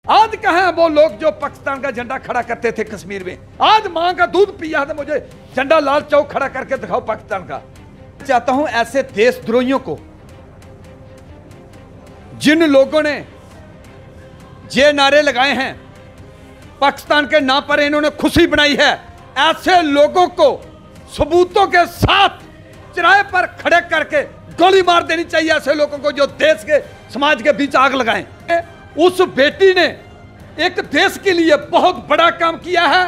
आज कहां हैं वो लोग जो पाकिस्तान का झंडा खड़ा करते थे कश्मीर में? आज मां का दूध पिया था, मुझे झंडा लाल चौक खड़ा करके दिखाओ पाकिस्तान का। चाहता हूं ऐसे देशद्रोहियों को, जिन लोगों ने ये नारे लगाए हैं पाकिस्तान के नाम पर, इन्होंने खुशी बनाई है, ऐसे लोगों को सबूतों के साथ चौराहे पर खड़े करके गोली मार देनी चाहिए। ऐसे लोगों को जो देश के समाज के बीच आग लगाएं। उस बेटी ने एक देश के लिए बहुत बड़ा काम किया है।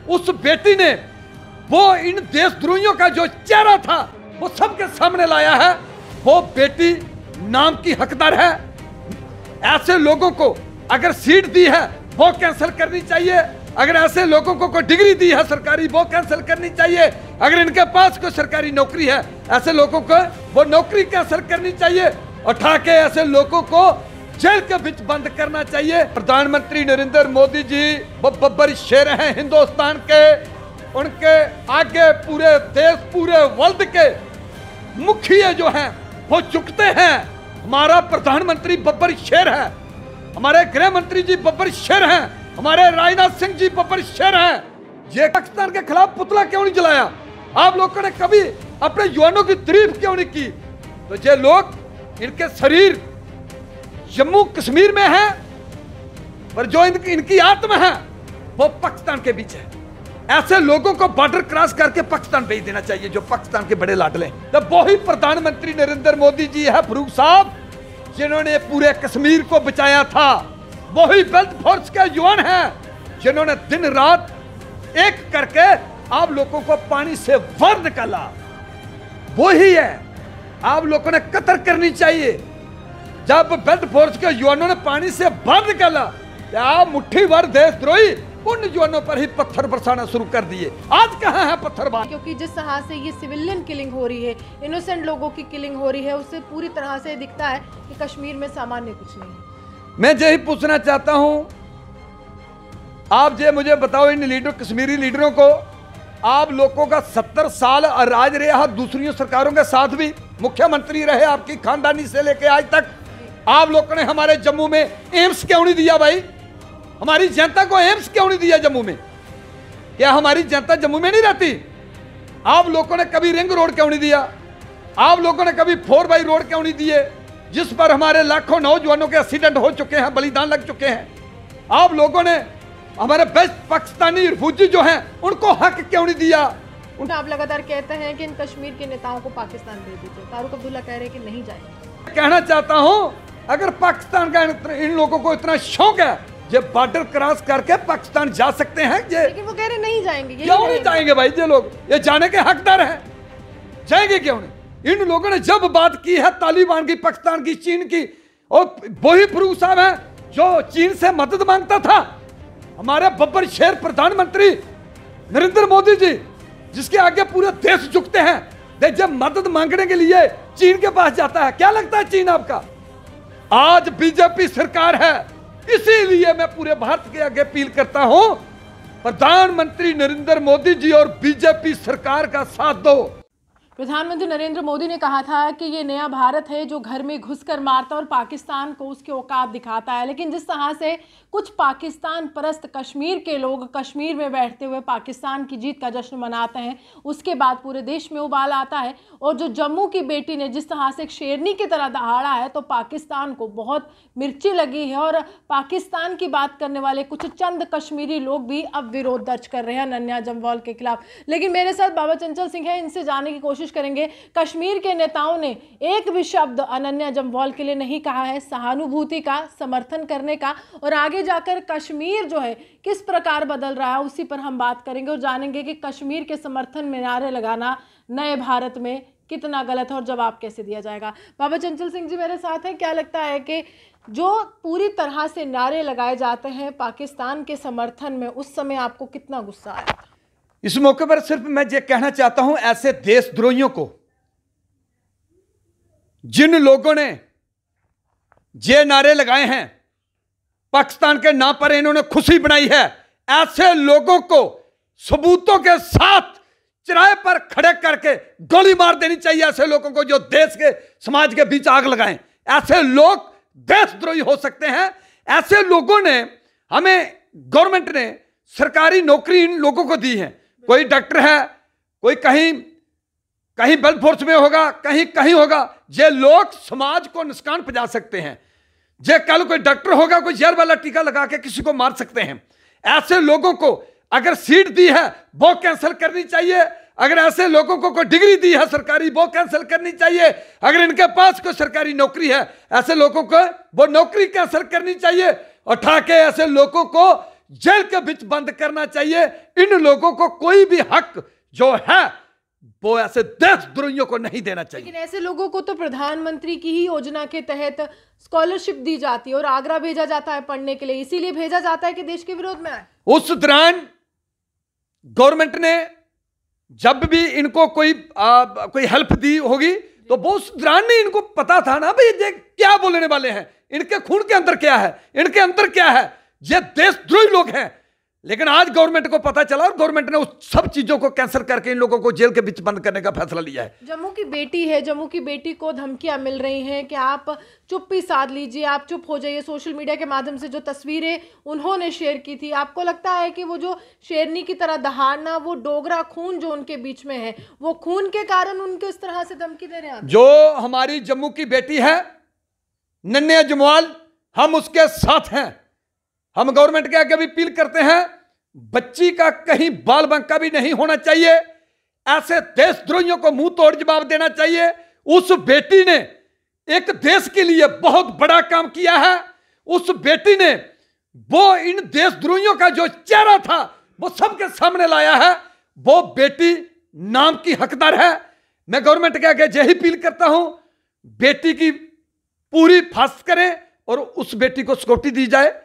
उस बेटी ने वो इन देशद्रोहियों का जो चेहरा था वो सबके सामने लाया है। वो बेटी नाम की हकदार है। ऐसे लोगों को अगर सीट दी है वो कैंसिल करनी चाहिए। अगर ऐसे लोगों को कोई डिग्री दी है सरकारी, वो कैंसिल करनी चाहिए। अगर इनके पास कोई सरकारी नौकरी है, ऐसे लोगों को वो नौकरी कैंसिल करनी चाहिए। उठा के ऐसे लोगों को जेल के बीच बंद करना चाहिए। प्रधानमंत्री नरेंद्र मोदी जी वो बब्बर शेर हैं हिंदुस्तान के। उनके आगे पूरे देश, पूरे वर्ल्ड के मुखिया जो हैं वो झुकते हैं। हमारा प्रधानमंत्री बब्बर शेर है, हमारे गृह मंत्री जी बब्बर शेर हैं, हमारे राजनाथ सिंह जी बब्बर शेर हैं। ये पाकिस्तान के खिलाफ पुतला क्यों नहीं जलाया? आप लोगों ने कभी अपने जवानों की तारीफ क्यों नहीं की? तो ये लोग, इनके शरीर जम्मू कश्मीर में है, पर जो इनकी आत्मा है वो पाकिस्तान के बीच है। ऐसे लोगों को बॉर्डर क्रॉस करके पाकिस्तान भेज देना चाहिए, जो पाकिस्तान के बड़े लाडले। तब वही प्रधानमंत्री नरेंद्र मोदी जी है फरूक साहब, जिन्होंने पूरे कश्मीर को बचाया था। वही बेल्ट फोर्स के जवान हैं जिन्होंने दिन रात एक करके आप लोगों को पानी से बाहर निकाला। वही है आप लोगों ने कतर करनी चाहिए। जब बेल्ट फोर्स के जवानों ने पानी से बाहर निकाला, आप मुट्ठी भर देशद्रोही उन जवानों पर ही पत्थर बरसाना शुरू कर दिए। आज कहां है पत्थरबाज? क्योंकि जिस तरह से ये सिविलियन किलिंग हो रही है, इनोसेंट लोगों की किलिंग हो रही है, उससे पूरी तरह से दिखता है कि कश्मीर में सामान्य कुछ नहीं है। मैं यही पूछना चाहता हूं, आप ये मुझे बताओ, इन लीडर, कश्मीरी लीडरों को, आप लोगों का 70 साल राज रहा, दूसरी सरकारों के साथ भी मुख्यमंत्री रहे, आपकी खानदानी से लेकर आज तक। आप लोगों ने हमारे जम्मू में एम्स क्यों नहीं दिया भाई? हमारी जनता को एम्स क्यों नहीं दिया जम्मू में? क्या हमारी जनता जम्मू में नहीं रहती? आप लोगों ने कभी रिंग रोड क्यों नहीं दिया? आप लोगों ने कभी 4x रोड क्यों नहीं दिए, जिस पर हमारे लाखों नौजवानों के एक्सीडेंट हो चुके हैं, बलिदान लग चुके हैं? आप लोगों ने हमारे बेस्ट पाकिस्तानी रिफ्यूजी जो हैं उनको हक क्यों नहीं दिया? आप लगातार कहते हैं कि इन कश्मीर के नेताओं को पाकिस्तान भेज दीजिए। फारूक अब्दुल्ला कह रहे हैं कि नहीं जाएंगे। कहना चाहता हूं, अगर पाकिस्तान का इन लोगों को इतना शौक है, ये बॉर्डर क्रॉस करके पाकिस्तान जा सकते हैं। लेकिन वो कह रहे नहीं जाएंगे। क्यों नहीं जाएंगे भाई? ये लोग ये जाने के हकदार हैं, जाएंगे क्यों नहीं? इन लोगों ने जब बात की है तालिबान की, पाकिस्तान की, चीन की, और वही फरूक साहब है जो चीन से मदद मांगता था। हमारे बब्बर शेर प्रधानमंत्री नरेंद्र मोदी जी, जिसके आगे पूरे देश झुकते हैं, जब मदद मांगने के लिए चीन के पास जाता है, क्या लगता है चीन आपका? आज बीजेपी सरकार है, इसीलिए मैं पूरे भारत के आगे अपील करता हूं, प्रधानमंत्री नरेंद्र मोदी जी और बीजेपी सरकार का साथ दो। प्रधानमंत्री नरेंद्र मोदी ने कहा था कि ये नया भारत है जो घर में घुसकर मारता और पाकिस्तान को उसके औकात दिखाता है। लेकिन जिस तरह से कुछ पाकिस्तान परस्त कश्मीर के लोग कश्मीर में बैठते हुए पाकिस्तान की जीत का जश्न मनाते हैं, उसके बाद पूरे देश में उबाल आता है। और जो जम्मू की बेटी ने जिस तरह से एक शेरनी की तरह दहाड़ा है, तो पाकिस्तान को बहुत मिर्ची लगी है। और पाकिस्तान की बात करने वाले कुछ चंद कश्मीरी लोग भी अब विरोध दर्ज कर रहे हैं अनन्या जम्वाल के खिलाफ। लेकिन मेरे साथ बाबा चंचल सिंह है, इनसे जानने की कोशिश करेंगे। कश्मीर के नेताओं ने एक भी शब्द अनन्या जम्वाल के लिए नहीं कहा है, सहानुभूति का, समर्थन करने का। और आगे जाकर कश्मीर जो है किस प्रकार बदल रहा है, उसी पर हम बात करेंगे और जानेंगे कि कश्मीर के समर्थन में नारे लगाना नए भारत में कितना गलत है और जवाब कैसे दिया जाएगा। बाबा चंचल सिंह जी मेरे साथ हैं। क्या लगता है कि जो पूरी तरह से नारे लगाए जाते हैं पाकिस्तान के समर्थन में, उस समय आपको कितना गुस्सा आया था? इस मौके पर सिर्फ मैं ये कहना चाहता हूं, ऐसे देशद्रोहियों को, जिन लोगों ने ये नारे लगाए हैं पाकिस्तान के नाम पर, इन्होंने खुशी बनाई है, ऐसे लोगों को सबूतों के साथ चौराहे पर खड़े करके गोली मार देनी चाहिए। ऐसे लोगों को जो देश के समाज के बीच आग लगाएं। ऐसे लोग देशद्रोही हो सकते हैं। ऐसे लोगों ने हमें गवर्नमेंट ने सरकारी नौकरी इन लोगों को दी है। कोई डॉक्टर है, कोई कहीं कहीं बल फोर्स में होगा, कहीं कहीं होगा। ये लोग समाज को नुकसान पहुंचा सकते हैं। जे कल कोई डॉक्टर होगा, कोई जहर वाला टीका लगा के किसी को मार सकते हैं। ऐसे लोगों को अगर सीट दी है वो कैंसिल करनी चाहिए। अगर ऐसे लोगों को कोई डिग्री दी है सरकारी, वो कैंसिल करनी चाहिए। अगर इनके पास कोई सरकारी नौकरी है, ऐसे लोगों को वो नौकरी कैंसिल करनी चाहिए। उठा के ऐसे लोगों को जेल के बीच बंद करना चाहिए। इन लोगों को कोई भी हक जो है वो ऐसे देशद्रोहियों को नहीं देना चाहिए। लेकिन ऐसे लोगों को तो प्रधानमंत्री की ही योजना के तहत स्कॉलरशिप दी जाती है और आगरा भेजा जाता है पढ़ने के लिए, इसीलिए भेजा जाता है कि देश के विरोध में आए। उस दौरान गवर्नमेंट ने जब भी इनको कोई हेल्प दी होगी तो वो उस दौरान नहीं, इनको पता था ना भाई ये क्या बोलने वाले हैं, इनके खून के अंदर क्या है, इनके अंदर क्या है, ये देशद्रोही लोग हैं। लेकिन आज गवर्नमेंट को पता चला और गवर्नमेंट ने उस सब चीजों को कैंसिल करके इन लोगों को जेल के बीच बंद करने का फैसला लिया है। जम्मू की बेटी है, जम्मू की बेटी को धमकियां मिल रही हैं कि आप चुप्पी साध लीजिए, आप चुप हो जाइए। सोशल मीडिया के माध्यम से जो तस्वीरें उन्होंने शेयर की थी, आपको लगता है कि वो जो शेरनी की तरह दहाड़ना, वो डोगरा खून जो उनके बीच में है, वो खून के कारण उनको इस तरह से धमकी दे रहे हैं? जो हमारी जम्मू की बेटी है नन्हे जमवाल, हम उसके साथ हैं। हम गवर्नमेंट के आगे भी अपील करते हैं, बच्ची का कहीं बाल बांका भी नहीं होना चाहिए। ऐसे देशद्रोहियों को मुंह तोड़ जवाब देना चाहिए। उस बेटी ने एक देश के लिए बहुत बड़ा काम किया है। उस बेटी ने वो इन देशद्रोहियों का जो चेहरा था वो सबके सामने लाया है। वो बेटी नाम की हकदार है। मैं गवर्नमेंट के आगे यही अपील करता हूं, बेटी की पूरी हिफाजत करें और उस बेटी को सिक्योरिटी दी जाए।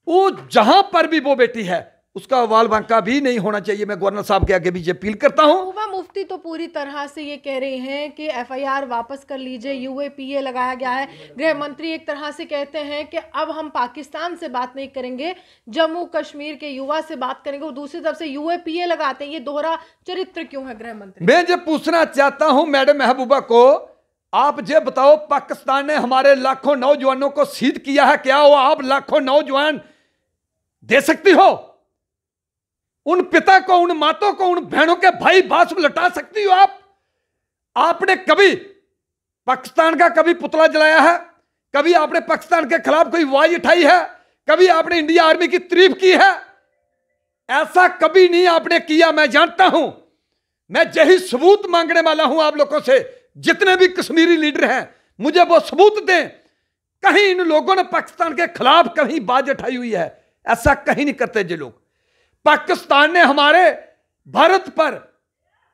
वो जहां पर भी वो बेटी है उसका बाल बांका भी नहीं होना चाहिए। मैं गवर्नर साहब के आगे भी ये अपील करता हूं। महबूबा मुफ्ती तो पूरी तरह से ये कह रहे हैं कि एफआईआर वापस कर लीजिए, यूएपीए लगाया गया है। गृह मंत्री एक तरह से कहते हैं कि अब हम पाकिस्तान से बात नहीं करेंगे, जम्मू कश्मीर के युवा से बात करेंगे। और दूसरी तरफ से यूएपीए लगाते हैं। ये दोहरा चरित्र क्यों है गृह मंत्री? मैं ये पूछना चाहता हूं मैडम महबूबा को, आप ये बताओ, पाकिस्तान ने हमारे लाखों नौजवानों को शहीद किया है, क्या वो आप लाखों नौजवान दे सकती हो? उन पिता को, उन माताओं को, उन बहनों के भाई बास में लौटा सकती हो आप? आपने कभी पाकिस्तान का कभी पुतला जलाया है? कभी आपने पाकिस्तान के खिलाफ कोई आवाज उठाई है? कभी आपने इंडिया आर्मी की तारीफ की है? ऐसा कभी नहीं आपने किया। मैं जानता हूं, मैं यही सबूत मांगने वाला हूं आप लोगों से। जितने भी कश्मीरी लीडर हैं मुझे वो सबूत दें, कहीं इन लोगों ने पाकिस्तान के खिलाफ कहीं बात उठाई हुई है? ऐसा कहीं नहीं करते ये लोग। पाकिस्तान ने हमारे भारत पर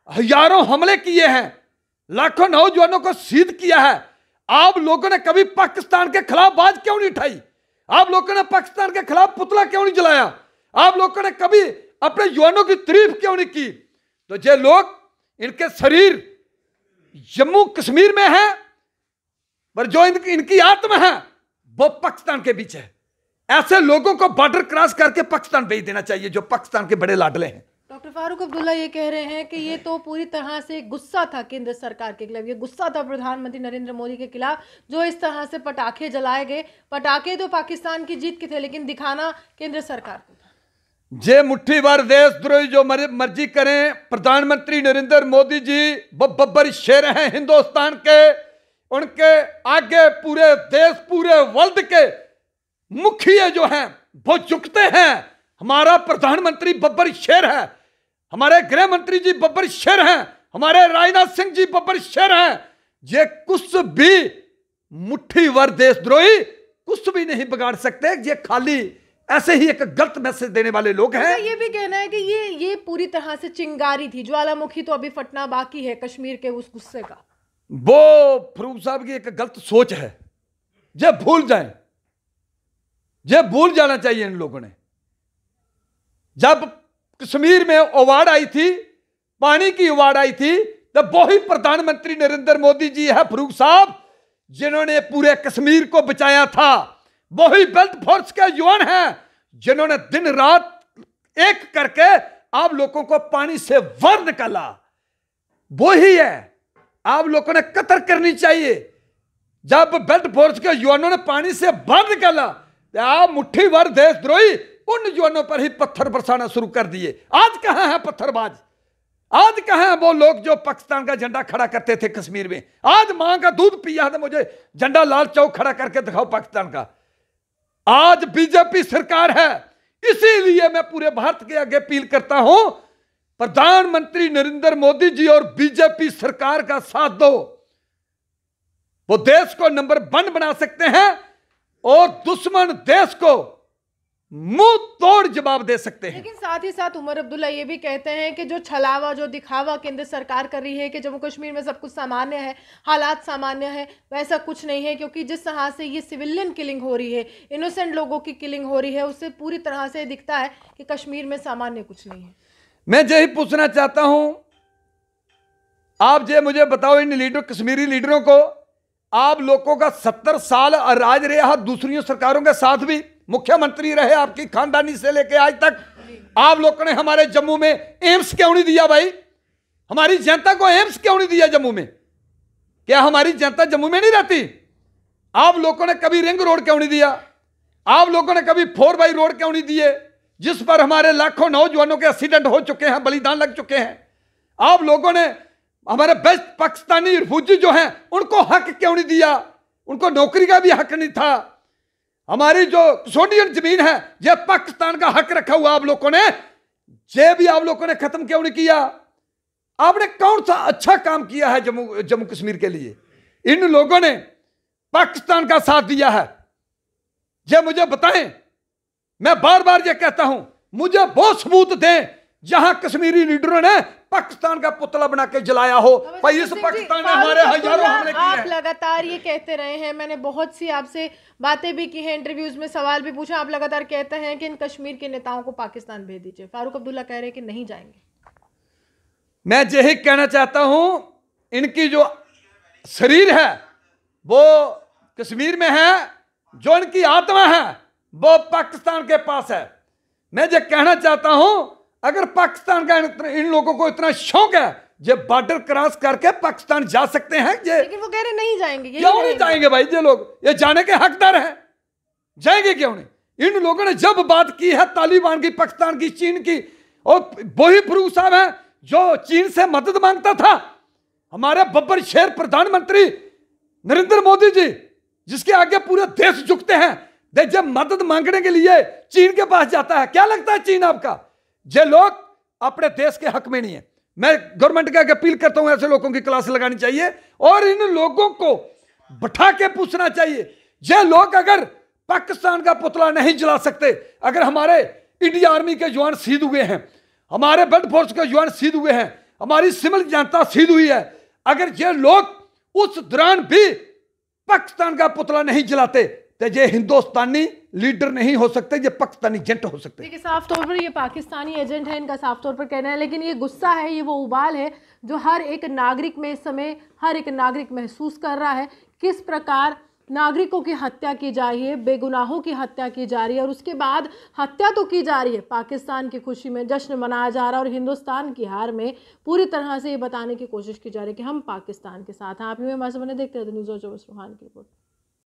हजारों हमले किए हैं, लाखों नौजवानों को शहीद किया है। आप लोगों ने कभी पाकिस्तान के खिलाफ बात क्यों नहीं उठाई? आप लोगों ने पाकिस्तान के खिलाफ पुतला क्यों नहीं जलाया? आप लोगों ने कभी अपने युवाओं की तारीफ क्यों नहीं की? तो ये लोग, इनके शरीर जम्मू कश्मीर में है पर जो इनकी आत्मा है वो पाकिस्तान के बीच है। ऐसे लोगों को बॉर्डर क्रॉस करके पाकिस्तान भेज देना चाहिए जो पाकिस्तान के बड़े लाडले हैं। डॉक्टर फारूक अब्दुल्ला ये कह रहे हैं कि ये तो पूरी तरह से गुस्सा था केंद्र सरकार के खिलाफ, ये गुस्सा था प्रधानमंत्री नरेंद्र मोदी के खिलाफ जो इस तरह से पटाखे जलाए गए। पटाखे तो पाकिस्तान की जीत के थे लेकिन दिखाना केंद्र सरकार को था। जे मुट्ठी भर देशद्रोही जो मर्जी करें, प्रधानमंत्री नरेंद्र मोदी जी बब्बर शेर हैं हिंदुस्तान के। उनके आगे पूरे देश, पूरे वर्ल्ड के मुखिया जो हैं वो झुकते हैं। हमारा प्रधानमंत्री बब्बर शेर है, हमारे गृह मंत्री जी बब्बर शेर हैं, हमारे राजनाथ सिंह जी बब्बर शेर हैं। ये कुछ भी मुट्ठी भर देशद्रोही कुछ भी नहीं बिगाड़ सकते। ये खाली ऐसे ही एक गलत मैसेज देने वाले लोग हैं। ये भी कहना है कि ये पूरी तरह से चिंगारी थी, ज्वालामुखी तो अभी फटना बाकी है कश्मीर के उस गुस्से का। वो फरूक साहब की एक गलत सोच है, ये भूल जाएं, ये भूल जाना चाहिए इन लोगों ने। जब कश्मीर में अवार्ड आई थी, पानी की अवार्ड आई थी, तब वही प्रधानमंत्री नरेंद्र मोदी जी है फरूक साहब जिन्होंने पूरे कश्मीर को बचाया था। वही बेल्ट फोर्स के जवान हैं जिन्होंने दिन रात एक करके आप लोगों को पानी से बाहर निकाला। वही है, आप लोगों ने कतर करनी चाहिए। जब बेल्ट फोर्स के जवानों ने पानी से बाहर निकाला, आप मुट्ठी भर देशद्रोही उन जवानों पर ही पत्थर बरसाना शुरू कर दिए। आज कहां है पत्थरबाज? आज कहां है वो लोग जो पाकिस्तान का झंडा खड़ा करते थे कश्मीर में? आज मां का दूध पिया था, मुझे झंडा लाल चौक खड़ा करके दिखाओ पाकिस्तान का। आज बीजेपी सरकार है, इसीलिए मैं पूरे भारत के आगे अपील करता हूं, प्रधानमंत्री नरेंद्र मोदी जी और बीजेपी सरकार का साथ दो। वो देश को नंबर 1 बना सकते हैं और दुश्मन देश को मुंह तोड़ जवाब दे सकते हैं। लेकिन साथ ही साथ उमर अब्दुल्ला ये भी कहते हैं कि जो छलावा, जो दिखावा केंद्र सरकार कर रही है कि जम्मू कश्मीर में सब कुछ सामान्य है, हालात सामान्य है, वैसा कुछ नहीं है। क्योंकि जिस तरह से ये सिविलियन किलिंग हो रही है, इनोसेंट लोगों की किलिंग हो रही है, उससे पूरी तरह से दिखता है कि कश्मीर में सामान्य कुछ नहीं है। मैं यही पूछना चाहता हूं, आप जो मुझे बताओ, इन लीडर कश्मीरी लीडरों को, आप लोगों का 70 साल राज रहा, दूसरी सरकारों के साथ भी मुख्यमंत्री रहे, आपकी खानदानी से लेके आज तक। आप लोगों ने हमारे जम्मू में एम्स क्यों नहीं दिया भाई? हमारी जनता को एम्स क्यों नहीं दिया जम्मू में? क्या हमारी जनता जम्मू में नहीं रहती? आप लोगों ने कभी रिंग रोड क्यों नहीं दिया? आप लोगों ने कभी 4x रोड क्यों नहीं दिए, जिस पर हमारे लाखों नौजवानों के एक्सीडेंट हो चुके हैं, बलिदान लग चुके हैं? आप लोगों ने हमारे बेस्ट पाकिस्तानी रिफ्यूजी जो हैं उनको हक क्यों नहीं दिया? उनको नौकरी का भी हक नहीं था। हमारी जो कस्टोडियन जमीन है, ये पाकिस्तान का हक रखा हुआ आप लोगों ने, ये भी आप लोगों ने खत्म क्यों नहीं किया? आपने कौन सा अच्छा काम किया है जम्मू कश्मीर के लिए? इन लोगों ने पाकिस्तान का साथ दिया है, ये मुझे बताएं। मैं बार बार ये कहता हूं, मुझे वो सबूत दें जहां कश्मीरी लीडरों ने पाकिस्तान का पुतला बना के जलाया हो। भाई इस पाकिस्तान ने हमारे हजारों हमले किए हैं। आप लगातार ये कहते रहे हैं, मैंने बहुत सी आपसे बातें भी की हैं, इंटरव्यूज में सवाल भी पूछा, आप लगातार कहते हैं कि इन कश्मीर के नेताओं को पाकिस्तान भेज दीजिए। फारूक अब्दुल्ला कह रहे हैं कि नहीं जाएंगे। मैं यही कहना चाहता हूं, इनकी जो शरीर है वो कश्मीर में है, जो इनकी आत्मा है वो पाकिस्तान के पास है। मैं ये कहना चाहता हूं, अगर पाकिस्तान का इन लोगों को इतना शौक है, ये बॉर्डर क्रॉस करके पाकिस्तान जा सकते हैं। लेकिन वो कह रहे नहीं जाएंगे। क्यों नहीं जाएंगे भाई? ये लोग ये जाने के हकदार हैं, जाएंगे क्यों नहीं? इन लोगों ने जब बात की है तालिबान की, पाकिस्तान की, चीन की, और वही फरूक साहब है जो चीन से मदद मांगता था। हमारे बब्बर शेर प्रधानमंत्री नरेंद्र मोदी जी, जिसके आगे पूरे देश झुकते हैं, जब मदद मांगने के लिए चीन के पास जाता है, क्या लगता है चीन आपका? ये लोग अपने देश के हक में नहीं है। मैं गवर्नमेंट का अपील करता हूं, ऐसे लोगों की क्लास लगानी चाहिए और इन लोगों को बैठा के पूछना चाहिए। ये लोग अगर पाकिस्तान का पुतला नहीं जला सकते, अगर हमारे इंडिया आर्मी के जवान शहीद हुए हैं, हमारे बल्ट फोर्स के जवान शहीद हुए हैं, हमारी सिविल जनता शहीद हुई है, अगर ये लोग उस दौरान भी पाकिस्तान का पुतला नहीं जलाते तो ये हिंदुस्तानी लीडर नहीं हो सकते, ये पाकिस्तानी एजेंट हो सकते। देखिए, साफ तौर पर ये पाकिस्तानी एजेंट है, इनका साफ तौर पर कहना है। लेकिन ये गुस्सा है, ये वो उबाल है जो हर एक नागरिक में इस समय हर एक नागरिक महसूस कर रहा है। किस प्रकार नागरिकों की हत्या की जा रही है, बेगुनाहों की हत्या की जा रही है, और उसके बाद हत्या तो की जा रही है, पाकिस्तान की खुशी में जश्न मनाया जा रहा है, और हिंदुस्तान की हार में पूरी तरह से ये बताने की कोशिश की जा रही है कि हम पाकिस्तान के साथ हैं। आप यूं हमारे सामने देखते रहते न्यूज़ 24 रूहान की रिपोर्ट।